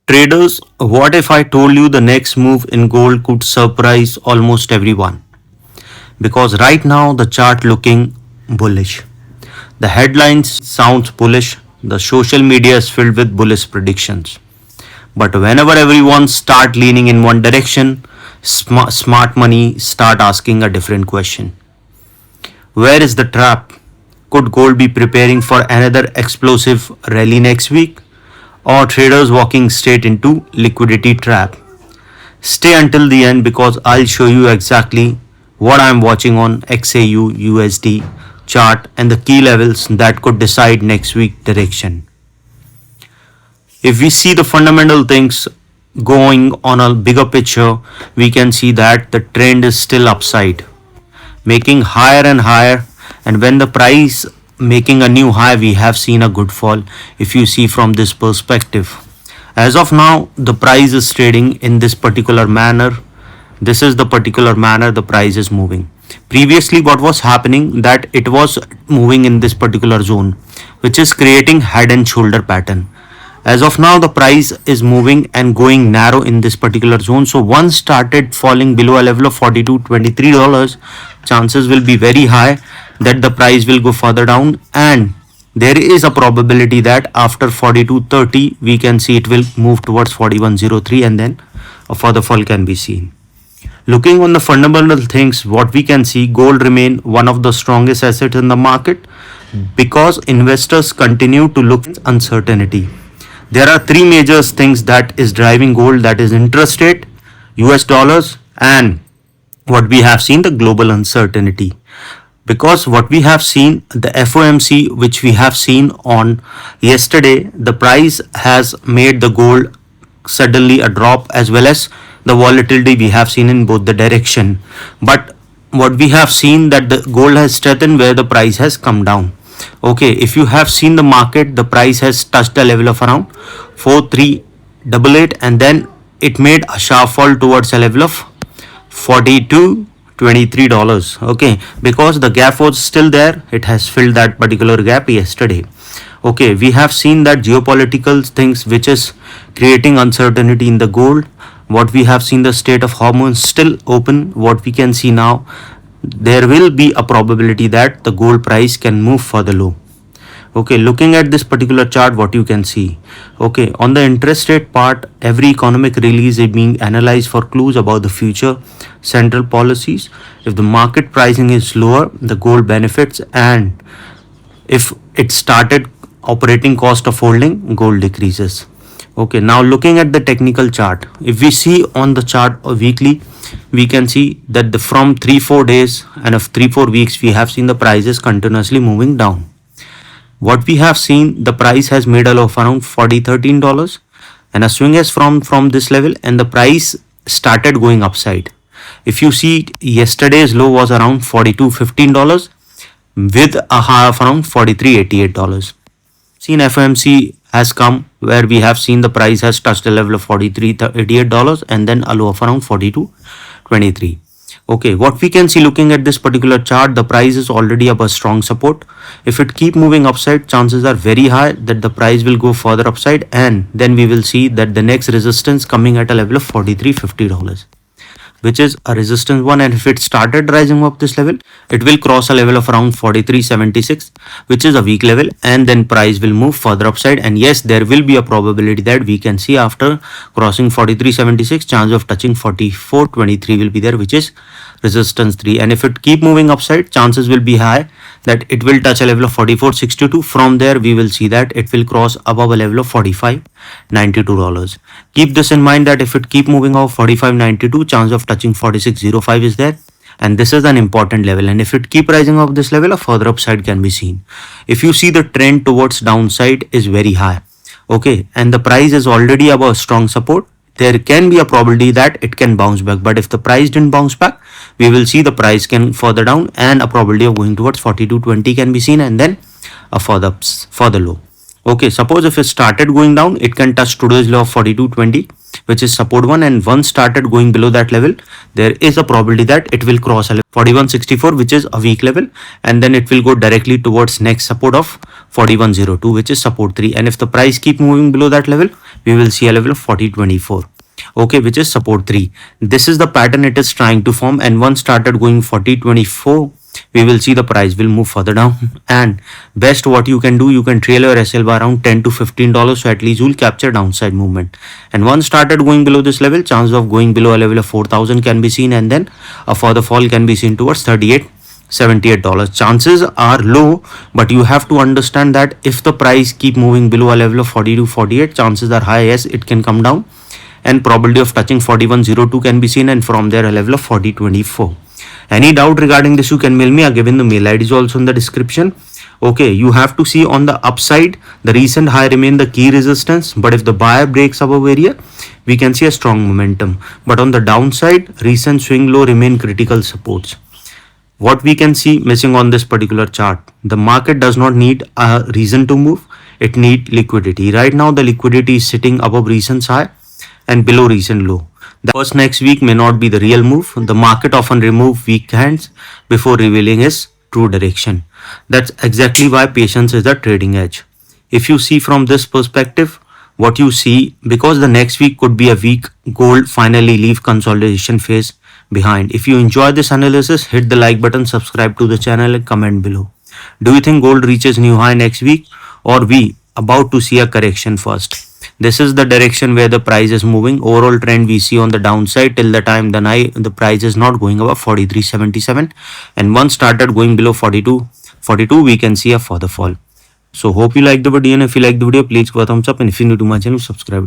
Traders, what if I told you the next move in gold could surprise almost everyone? Because right now the chart looking bullish. The headlines sounds bullish, the social media is filled with bullish predictions. But whenever everyone start leaning in one direction, smart money start asking a different question. Where is the trap? Could gold be preparing for another explosive rally next week? Or traders walking straight into liquidity trap? Stay until the end because I'll show you exactly what I'm watching on XAUUSD chart and the key levels that could decide next week direction. If we see the fundamental things going on a bigger picture, we can see that the trend is still upside, making higher and higher, and when the price making a new high, we have seen a good fall if you see from this perspective. As of now, the price is trading in this particular manner. This is the particular manner the price is moving. Previously, what was happening that it was moving in this particular zone, which is creating head and shoulder pattern. As of now, the price is moving and going narrow in this particular zone. So once started falling below a level of $42.23, chances will be very high that the price will go further down, and there is a probability that after 42.30 we can see it will move towards 41.03 and then a further fall can be seen. Looking on the fundamental things, what we can see, gold remain one of the strongest assets in the market because investors continue to look at uncertainty. There are three major things that is driving gold, that is interest rate, US dollars, and what we have seen, the global uncertainty. Because what we have seen, the FOMC which we have seen on yesterday, the price has made the gold suddenly a drop, as well as the volatility we have seen in both the direction. But what we have seen that the gold has strengthened where the price has come down. Okay, if you have seen the market, the price has touched a level of around 4388 and then it made a sharp fall towards a level of $42.23. Okay, because the gap was still there, it has filled that particular gap yesterday. Okay, we have seen that geopolitical things which is creating uncertainty in the gold. What we have seen, the Strait of Hormuz still open. What we can see now, there will be a probability that the gold price can move further low. Okay, looking at this particular chart, what you can see, okay, on the interest rate part, every economic release is being analyzed for clues about the future central policies. If the market pricing is lower, the gold benefits, and if it started operating cost of holding, gold decreases. Okay, now looking at the technical chart, if we see on the chart weekly, we can see that from 3-4 days and of 3-4 weeks we have seen the prices continuously moving down. What we have seen, the price has made a low of around $13 and a swing is from this level, and the price started going upside. If you see, yesterday's low was around $42.15 with a high of around $43.88. Seen FOMC has come where we have seen the price has touched a level of $43.88 and then a low of around $42.23. Okay, what we can see looking at this particular chart, the price is already above strong support. If it keep moving upside, chances are very high that the price will go further upside, and then we will see that the next resistance coming at a level of $43.50, which is a resistance one, and if it started rising up this level, it will cross a level of around 43.76, which is a weak level, and then price will move further upside. And yes, there will be a probability that we can see after crossing 43.76, chance of touching 44.23 will be there, which is resistance 3. And if it keep moving upside, chances will be high that it will touch a level of 44.62. From there we will see that it will cross above a level of $45.92. Keep this in mind that if it keep moving off 45.92, chance of touching 46.05 is there, and this is an important level, and if it keep rising off this level, a further upside can be seen. If you see, the trend towards downside is very high. Okay, and the price is already above strong support. There can be a probability that it can bounce back, but if the price didn't bounce back, we will see the price can further down and a probability of going towards 42.20 can be seen, and then a further low. Okay, suppose if it started going down, it can touch today's low of 42.20, which is support 1, and once started going below that level, there is a probability that it will cross a level 4164, which is a weak level, and then it will go directly towards next support of 4102, which is support 3. And if the price keep moving below that level, we will see a level of 4024, okay, which is support 3. This is the pattern it is trying to form, and once started going 4024, we will see the price will move further down. And best what you can do, you can trail your SL by around $10 to $15, so at least you will capture downside movement. And once started going below this level, chances of going below a level of 4,000 can be seen, and then a further fall can be seen towards $78. Chances are low, but you have to understand that if the price keep moving below a level of 40 to 48, chances are high, yes, it can come down, and probability of touching 4102 can be seen, and from there a level of 4024. Any doubt regarding this, you can mail me. I given the mail ID is also in the description. Okay, you have to see on the upside, the recent high remain the key resistance, but if the buyer breaks above area, we can see a strong momentum. But on the downside, recent swing low remain critical supports. What we can see missing on this particular chart, the market does not need a reason to move, it need liquidity. Right now the liquidity is sitting above recent high and below recent low. The first next week may not be the real move. The market often remove weak hands before revealing its true direction. That's exactly why patience is the trading edge. If you see from this perspective, what you see, because the next week could be a week, gold finally leave consolidation phase behind. If you enjoy this analysis, hit the like button, subscribe to the channel and comment below. Do you think gold reaches new high next week, or we about to see a correction first? This is the direction where the price is moving. Overall trend we see on the downside till the time the price is not going above 43.77, and once started going below 42, we can see a further fall. So hope you like the video, and if you like the video, please give a thumbs up, and if you're new to my channel, subscribe.